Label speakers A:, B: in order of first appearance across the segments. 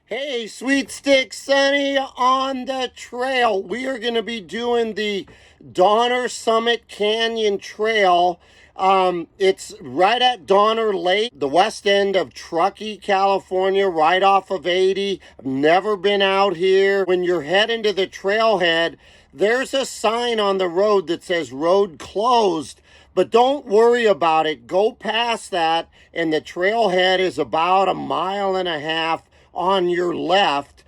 A: Hey, Sweet Stick Sonny on the trail. We are going to be doing the Donner Summit Canyon Trail. It's right at Donner Lake, the west end of Truckee, California, right off of 80. I've never been out here. When you're heading to the trailhead, there's a sign on the road that says road closed. But don't worry about it. Go past that, and the trailhead is about a mile and a half on your left.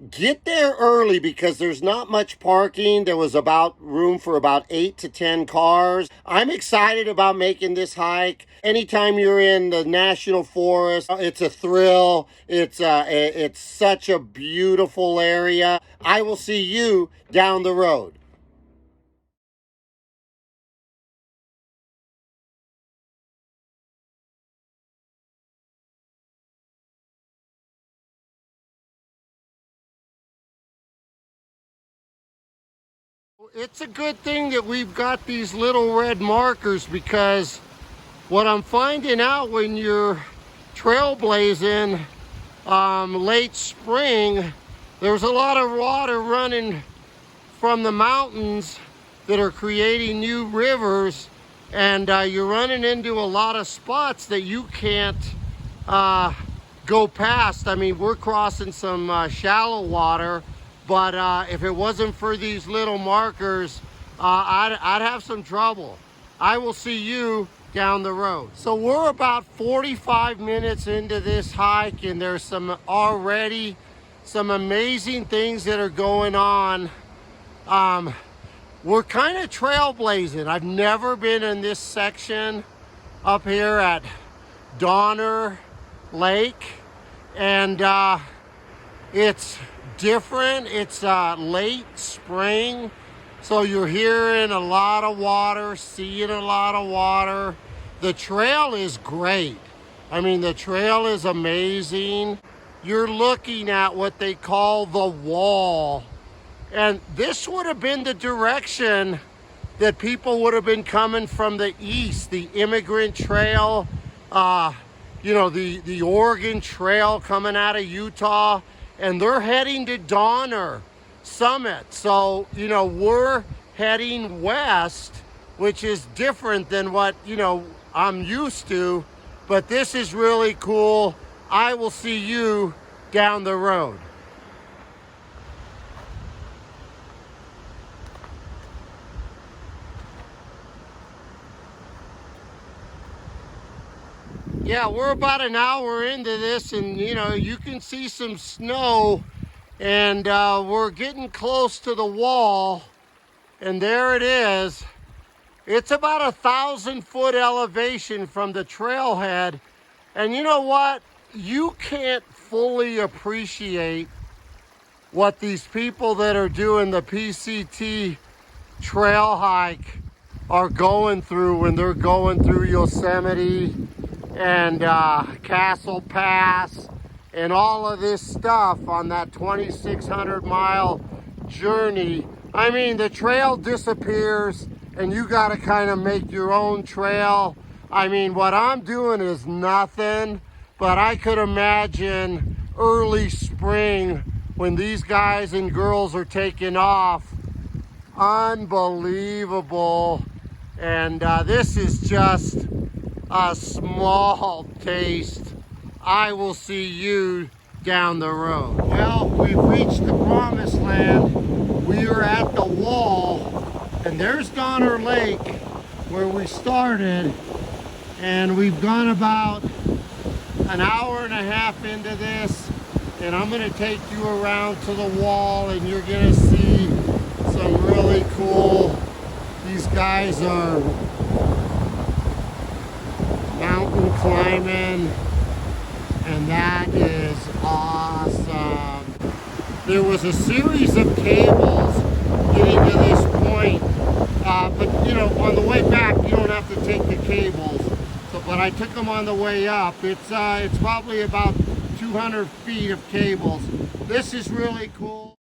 A: Get there early because there's not much parking. There was about room for about 8 to 10 cars. I'm excited about making this hike. Anytime you're in the national forest, it's a thrill. It's such a beautiful area. I will see you down the road. It's a good thing that we've got these little red markers, because what I'm finding out when you're trailblazing late spring, there's a lot of water running from the mountains that are creating new rivers, and you're running into a lot of spots that you can't go past. I mean, we're crossing some shallow water, but if it wasn't for these little markers, I'd have some trouble. I will see you down the road. So we're about 45 minutes into this hike, and there's already some amazing things that are going on. We're kind of trailblazing. I've never been in this section up here at Donner Lake, and it's different. It's late spring, so you're hearing a lot of water, seeing a lot of water. The trail is great. I mean, the trail is amazing. You're looking at what they call the wall, and this would have been the direction that people would have been coming from the east, the immigrant trail, the Oregon Trail coming out of Utah, and they're heading to Donner Summit. So, we're heading west, which is different than what, I'm used to, but this is really cool. I will see you down the road. Yeah, we're about an hour into this, and you can see some snow, and we're getting close to the wall, and there it is. It's about 1,000-foot elevation from the trailhead, and you know what? You can't fully appreciate what these people that are doing the PCT trail hike are going through when they're going through Yosemite and Castle Pass and all of this stuff on that 2,600-mile journey. I mean, the trail disappears and you got to kind of make your own trail. I mean, what I'm doing is nothing, but I could imagine early spring when these guys and girls are taking off. Unbelievable. And this is just a small taste. I will see you down the road. Well, we've reached the promised land. We are at the wall, and there's Donner Lake where we started, and we've gone about an hour and a half into this, and I'm going to take you around to the wall, and you're going to see some really cool. These guys are mountain climbing, and that is awesome. There was a series of cables getting to this point, but on the way back you don't have to take the cables. So, but I took them on the way up. It's probably about 200 feet of cables. This is really cool.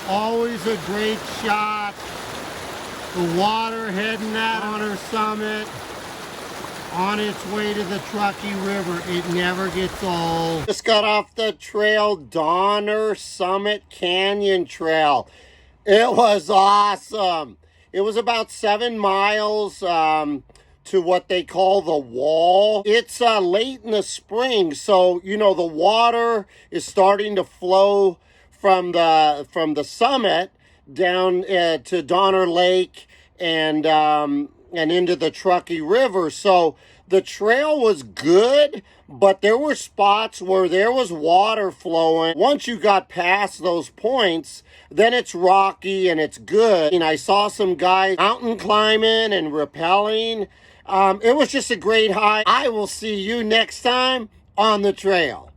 A: Always a great shot. The water heading out on our summit. on its way to the Truckee River. It never gets old. Just got off the trail, Donner Summit Canyon Trail. It was awesome. It was about 7 miles to what they call the wall. It's late in the spring, so you know the water is starting to flow from the summit down to Donner Lake and into the Truckee River. So the trail was good, but there were spots where there was water flowing. Once you got past those points, then it's rocky and it's good. And I saw some guys mountain climbing and rappelling. It was just a great hike. I will see you next time on the trail.